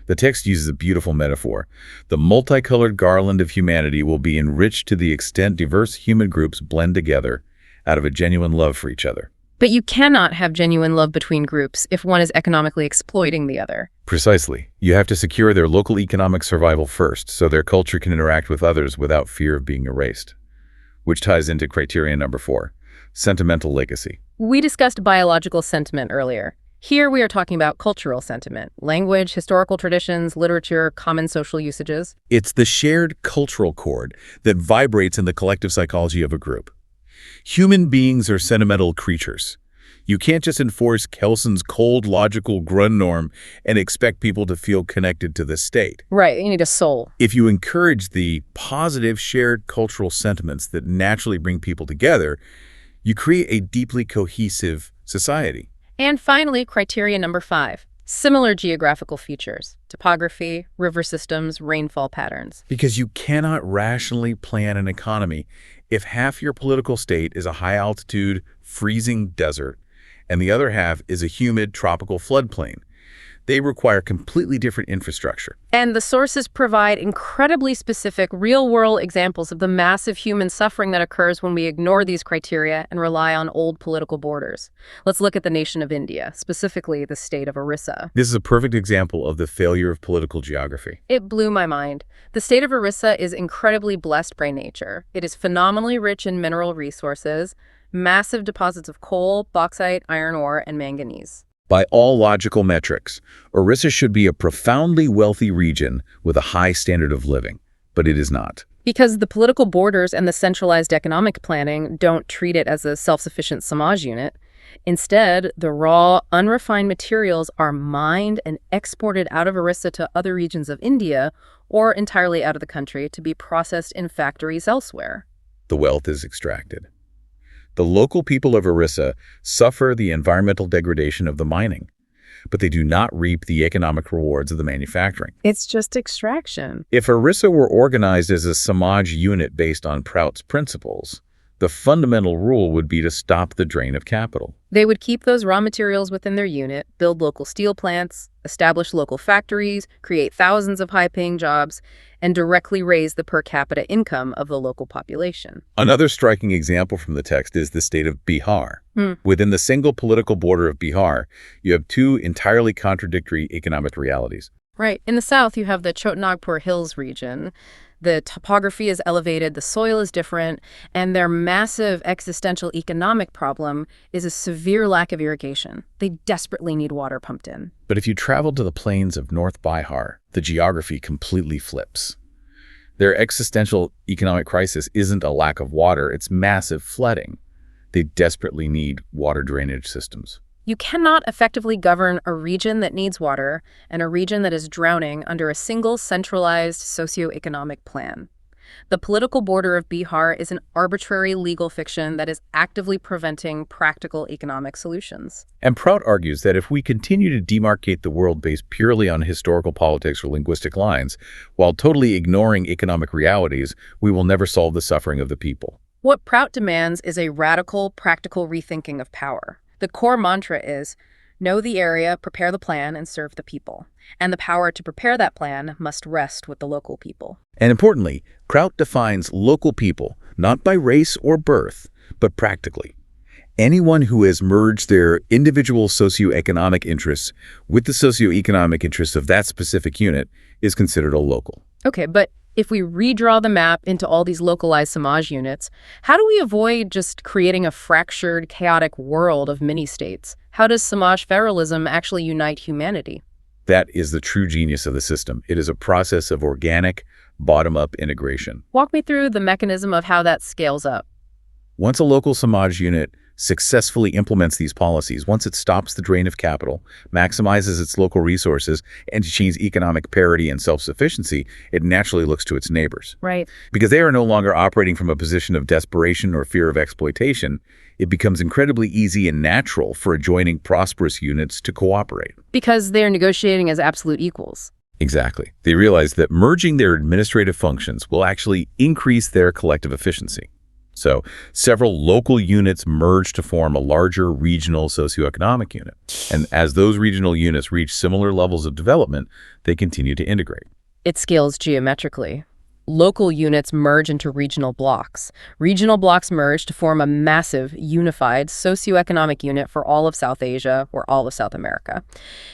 The text uses a beautiful metaphor. The multicolored garland of humanity will be enriched to the extent diverse human groups blend together out of a genuine love for each other. But you cannot have genuine love between groups if one is economically exploiting the other. Precisely. You have to secure their local economic survival first, so their culture can interact with others without fear of being erased. Which ties into criterion number 4, sentimental legacy. We discussed biological sentiment earlier. Here we are talking about cultural sentiment, language, historical traditions, literature, common social usages. It's the shared cultural chord that vibrates in the collective psychology of a group. Human beings are sentimental creatures. You can't just enforce Kelson's cold, logical Grundnorm and expect people to feel connected to the state. Right, you need a soul. If you encourage the positive shared cultural sentiments that naturally bring people together, you create a deeply cohesive society. And finally, criteria number 5, similar geographical features, topography, river systems, rainfall patterns. Because you cannot rationally plan an economy if half your political state is a high-altitude, freezing desert, and the other half is a humid, tropical floodplain. They require completely different infrastructure. And the sources provide incredibly specific, real-world examples of the massive human suffering that occurs when we ignore these criteria and rely on old political borders. Let's look at the nation of India, specifically the state of Orissa. This is a perfect example of the failure of political geography. It blew my mind. The state of Orissa is incredibly blessed by nature. It is phenomenally rich in mineral resources, massive deposits of coal, bauxite, iron ore, and manganese. By all logical metrics, Orissa should be a profoundly wealthy region with a high standard of living, but it is not. Because the political borders and the centralized economic planning don't treat it as a self-sufficient Samaj unit. Instead, the raw, unrefined materials are mined and exported out of Orissa to other regions of India or entirely out of the country to be processed in factories elsewhere. The wealth is extracted. The local people of Orissa suffer the environmental degradation of the mining, but they do not reap the economic rewards of the manufacturing. It's just extraction. If Orissa were organized as a Samaj unit based on Prout's principles, the fundamental rule would be to stop the drain of capital. They would keep those raw materials within their unit, build local steel plants, establish local factories, create thousands of high-paying jobs, and directly raise the per capita income of the local population. Another striking example from the text is the state of Bihar. Within the single political border of Bihar, you have two entirely contradictory economic realities. Right. In the south, you have the Chotnagpur Hills region. The topography is elevated, the soil is different, and their massive existential economic problem is a severe lack of irrigation. They desperately need water pumped in. But if you travel to the plains of North Bihar, the geography completely flips. Their existential economic crisis isn't a lack of water, it's massive flooding. They desperately need water drainage systems. You cannot effectively govern a region that needs water and a region that is drowning under a single centralized socioeconomic plan. The political border of Bihar is an arbitrary legal fiction that is actively preventing practical economic solutions. And Prout argues that if we continue to demarcate the world based purely on historical politics or linguistic lines, while totally ignoring economic realities, we will never solve the suffering of the people. What Prout demands is a radical, practical rethinking of power. The core mantra is, know the area, prepare the plan, and serve the people. And the power to prepare that plan must rest with the local people. And importantly, Prout defines local people not by race or birth, but practically. Anyone who has merged their individual socioeconomic interests with the socioeconomic interests of that specific unit is considered a local. Okay, but if we redraw the map into all these localized Samaj units, how do we avoid just creating a fractured, chaotic world of mini-states? How does Samaj-Federalism actually unite humanity? That is the true genius of the system. It is a process of organic, bottom-up integration. Walk me through the mechanism of how that scales up. Once a local Samaj unit successfully implements these policies, once it stops the drain of capital, maximizes its local resources, and achieves economic parity and self-sufficiency, it naturally looks to its neighbors. Right. Because they are no longer operating from a position of desperation or fear of exploitation, it becomes incredibly easy and natural for adjoining prosperous units to cooperate. Because they're negotiating as absolute equals. Exactly. They realize that merging their administrative functions will actually increase their collective efficiency. So several local units merge to form a larger regional socioeconomic unit. And as those regional units reach similar levels of development, they continue to integrate. It scales geometrically. Local units merge into regional blocks. Regional blocks merge to form a massive, unified socioeconomic unit for all of South Asia or all of South America.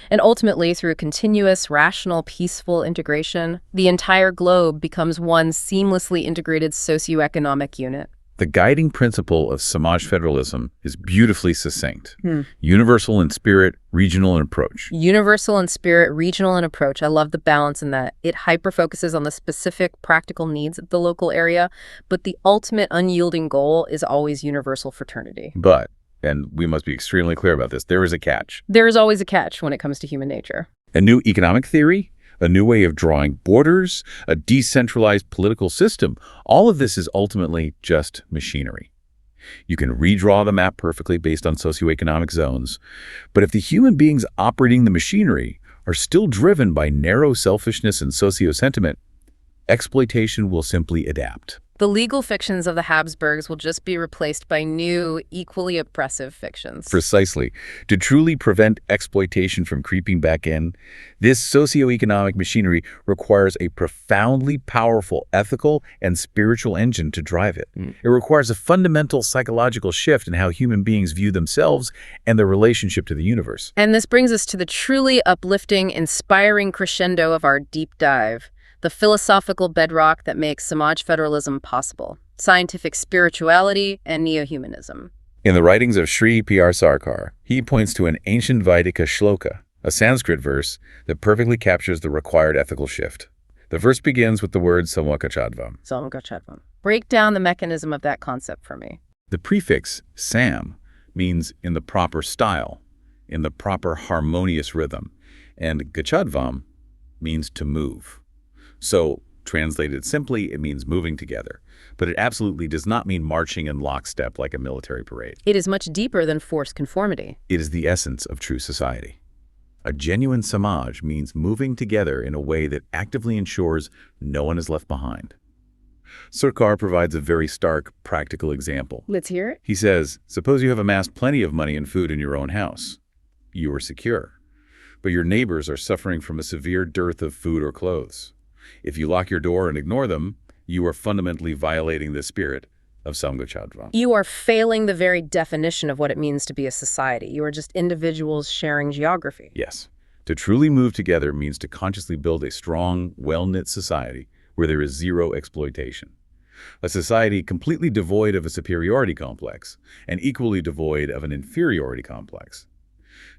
And ultimately, through continuous, rational, peaceful integration, the entire globe becomes one seamlessly integrated socioeconomic unit. The guiding principle of Samaj-Federalism is beautifully succinct. Universal in spirit, regional in approach. Universal in spirit, regional in approach. I love the balance in that. It hyper-focuses on the specific practical needs of the local area, but the ultimate unyielding goal is always universal fraternity. But, and we must be extremely clear about this, there is a catch. There is always a catch when it comes to human nature. A new economic theory, a new way of drawing borders, a decentralized political system. All of this is ultimately just machinery. You can redraw the map perfectly based on socioeconomic zones, but if the human beings operating the machinery are still driven by narrow selfishness and socio-sentiment, exploitation will simply adapt. The legal fictions of the Habsburgs will just be replaced by new, equally oppressive fictions. Precisely. To truly prevent exploitation from creeping back in, this socioeconomic machinery requires a profoundly powerful ethical and spiritual engine to drive it. It requires a fundamental psychological shift in how human beings view themselves and their relationship to the universe. And this brings us to the truly uplifting, inspiring crescendo of our deep dive. The philosophical bedrock that makes Samaj-Federalism possible, scientific spirituality and neo-humanism. In the writings of Sri P.R. Sarkar, he points to an ancient Vaidika shloka, a Sanskrit verse that perfectly captures the required ethical shift. The verse begins with the word samvakachadvam. Samvakachadvam. Break down the mechanism of that concept for me. The prefix sam means in the proper style, in the proper harmonious rhythm, and gachadvam means to move. So, translated simply, it means moving together. But it absolutely does not mean marching in lockstep like a military parade. It is much deeper than forced conformity. It is the essence of true society. A genuine samaj means moving together in a way that actively ensures no one is left behind. Sarkar provides a very stark, practical example. Let's hear it. He says, suppose you have amassed plenty of money and food in your own house. You are secure. But your neighbors are suffering from a severe dearth of food or clothes. If you lock your door and ignore them, you are fundamentally violating the spirit of Samgachadvam. You are failing the very definition of what it means to be a society. You are just individuals sharing geography. Yes. To truly move together means to consciously build a strong, well-knit society where there is zero exploitation. A society completely devoid of a superiority complex and equally devoid of an inferiority complex.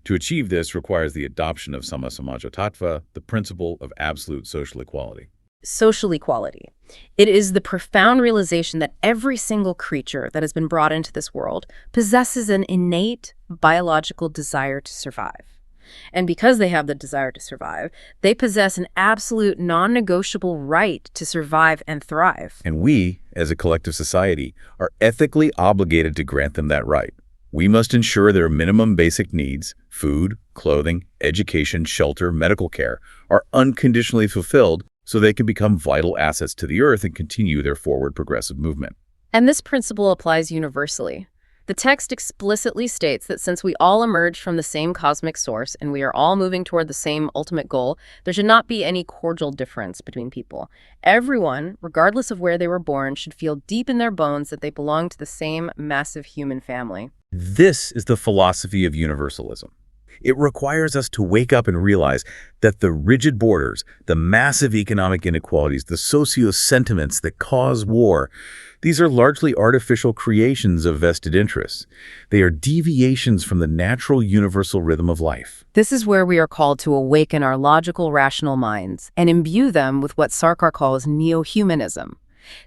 To achieve this requires the adoption of Sama Samaja Tattva, the principle of absolute social equality. Social equality. It is the profound realization that every single creature that has been brought into this world possesses an innate biological desire to survive. And because they have the desire to survive, they possess an absolute non-negotiable right to survive and thrive. And we, as a collective society, are ethically obligated to grant them that right. We must ensure their minimum basic needs, food, clothing, education, shelter, medical care, are unconditionally fulfilled so they can become vital assets to the earth and continue their forward progressive movement. And this principle applies universally. The text explicitly states that since we all emerge from the same cosmic source and we are all moving toward the same ultimate goal, there should not be any cordial difference between people. Everyone, regardless of where they were born, should feel deep in their bones that they belong to the same massive human family. This is the philosophy of universalism. It requires us to wake up and realize that the rigid borders, the massive economic inequalities, the socio-sentiments that cause war, these are largely artificial creations of vested interests. They are deviations from the natural universal rhythm of life. This is where we are called to awaken our logical, rational minds and imbue them with what Sarkar calls neo-humanism.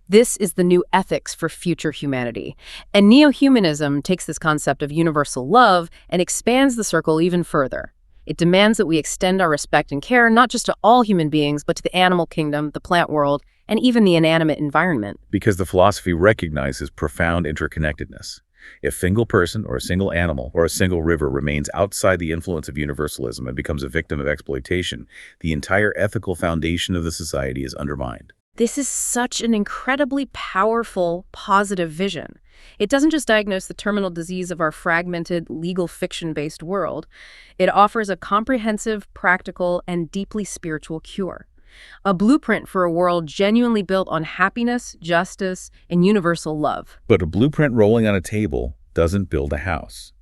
This is the new ethics for future humanity. And neo-humanism takes this concept of universal love and expands the circle even further. It demands that we extend our respect and care not just to all human beings, but to the animal kingdom, the plant world, and even the inanimate environment. Because the philosophy recognizes profound interconnectedness. If a single person or a single animal or a single river remains outside the influence of universalism and becomes a victim of exploitation, the entire ethical foundation of the society is undermined. This is such an incredibly powerful, positive vision. It doesn't just diagnose the terminal disease of our fragmented, legal fiction-based world. It offers a comprehensive, practical, and deeply spiritual cure. A blueprint for a world genuinely built on happiness, justice, and universal love. But a blueprint rolling on a table doesn't build a house.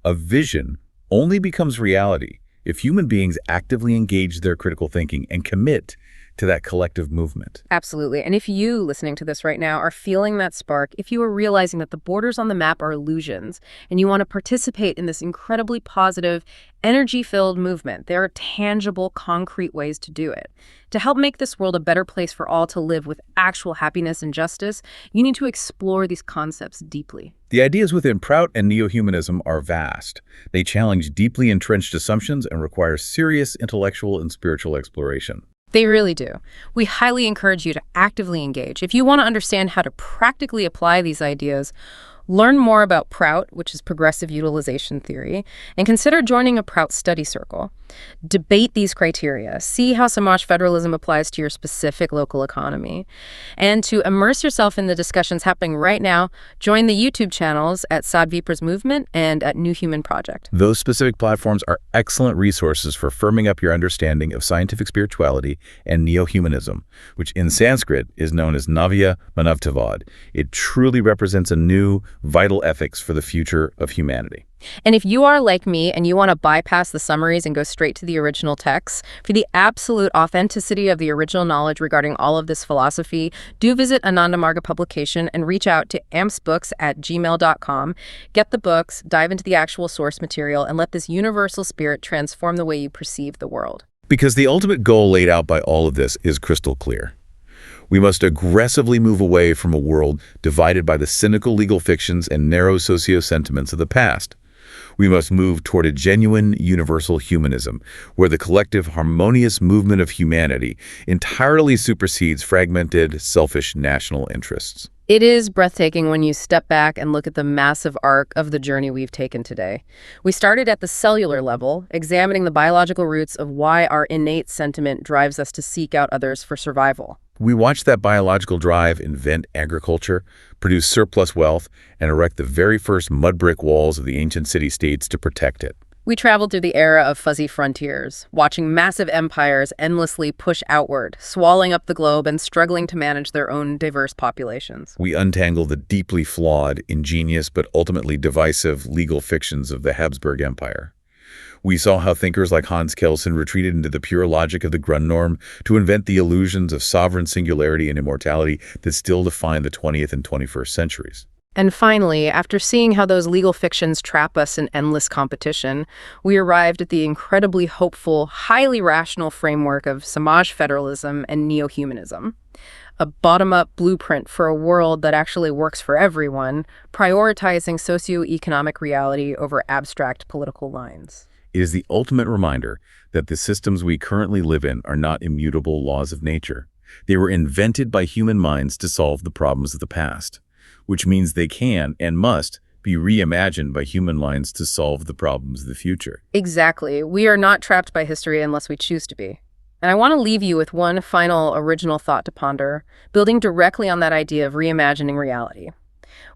A vision only becomes reality if human beings actively engage their critical thinking and commit to that collective movement. Absolutely. And if you, listening to this right now, are feeling that spark, if you are realizing that the borders on the map are illusions, and you want to participate in this incredibly positive, energy-filled movement, there are tangible, concrete ways to do it. To help make this world a better place for all to live with actual happiness and justice, you need to explore these concepts deeply. The ideas within Prout and neo-humanism are vast. They challenge deeply entrenched assumptions and require serious intellectual and spiritual exploration. They really do. We highly encourage you to actively engage. If you want to understand how to practically apply these ideas, learn more about Prout, which is progressive utilization theory, and consider joining a Prout study circle. Debate these criteria. See how Samaj-Federalism applies to your specific local economy. And to immerse yourself in the discussions happening right now, join the YouTube channels at Sā'dhanā Movement and at New Human Project. Those specific platforms are excellent resources for firming up your understanding of scientific spirituality and neo-humanism, which in Sanskrit is known as Navya Manavtavad. It truly represents a new, vital ethics for the future of humanity. And if you are like me and you want to bypass the summaries and go straight to the original texts, for the absolute authenticity of the original knowledge regarding all of this philosophy, do visit Ananda Marga publication and reach out to ampsbooks@gmail.com. Get the books, dive into the actual source material, and let this universal spirit transform the way you perceive the world. Because the ultimate goal laid out by all of this is crystal clear. We must aggressively move away from a world divided by the cynical legal fictions and narrow socio-sentiments of the past. We must move toward a genuine universal humanism, where the collective harmonious movement of humanity entirely supersedes fragmented, selfish national interests. It is breathtaking when you step back and look at the massive arc of the journey we've taken today. We started at the cellular level, examining the biological roots of why our innate sentiment drives us to seek out others for survival. We watched that biological drive invent agriculture, produce surplus wealth, and erect the very first mud brick walls of the ancient city-states to protect it. We traveled through the era of fuzzy frontiers, watching massive empires endlessly push outward, swallowing up the globe and struggling to manage their own diverse populations. We untangled the deeply flawed, ingenious, but ultimately divisive legal fictions of the Habsburg Empire. We saw how thinkers like Hans Kelsen retreated into the pure logic of the Grundnorm to invent the illusions of sovereign singularity and immortality that still define the 20th and 21st centuries. And finally, after seeing how those legal fictions trap us in endless competition, we arrived at the incredibly hopeful, highly rational framework of Samaj-Federalism and neo-humanism. A bottom-up blueprint for a world that actually works for everyone, prioritizing socio-economic reality over abstract political lines. It is the ultimate reminder that the systems we currently live in are not immutable laws of nature. They were invented by human minds to solve the problems of the past, which means they can and must be reimagined by human minds to solve the problems of the future. Exactly. We are not trapped by history unless we choose to be. And I want to leave you with one final original thought to ponder, building directly on that idea of reimagining reality.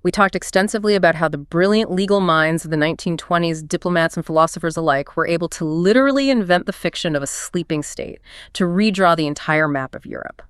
We talked extensively about how the brilliant legal minds of the 1920s, diplomats and philosophers alike, were able to literally invent the fiction of a sleeping state, to redraw the entire map of Europe.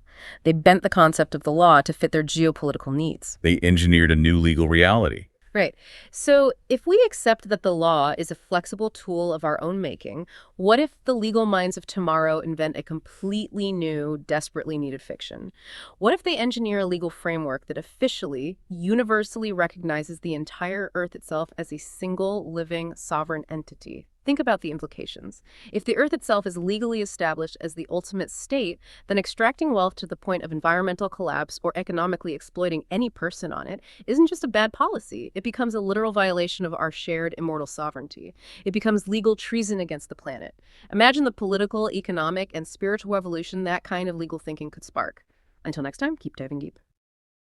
They bent the concept of the law to fit their geopolitical needs. They engineered a new legal reality. Right. So if we accept that the law is a flexible tool of our own making, what if the legal minds of tomorrow invent a completely new, desperately needed fiction? What if they engineer a legal framework that officially, universally recognizes the entire Earth itself as a single, living, sovereign entity? Think about the implications. If the Earth itself is legally established as the ultimate state, then extracting wealth to the point of environmental collapse or economically exploiting any person on it isn't just a bad policy. It becomes a literal violation of our shared immortal sovereignty. It becomes legal treason against the planet. Imagine the political, economic, and spiritual revolution that kind of legal thinking could spark. Until next time, keep diving deep.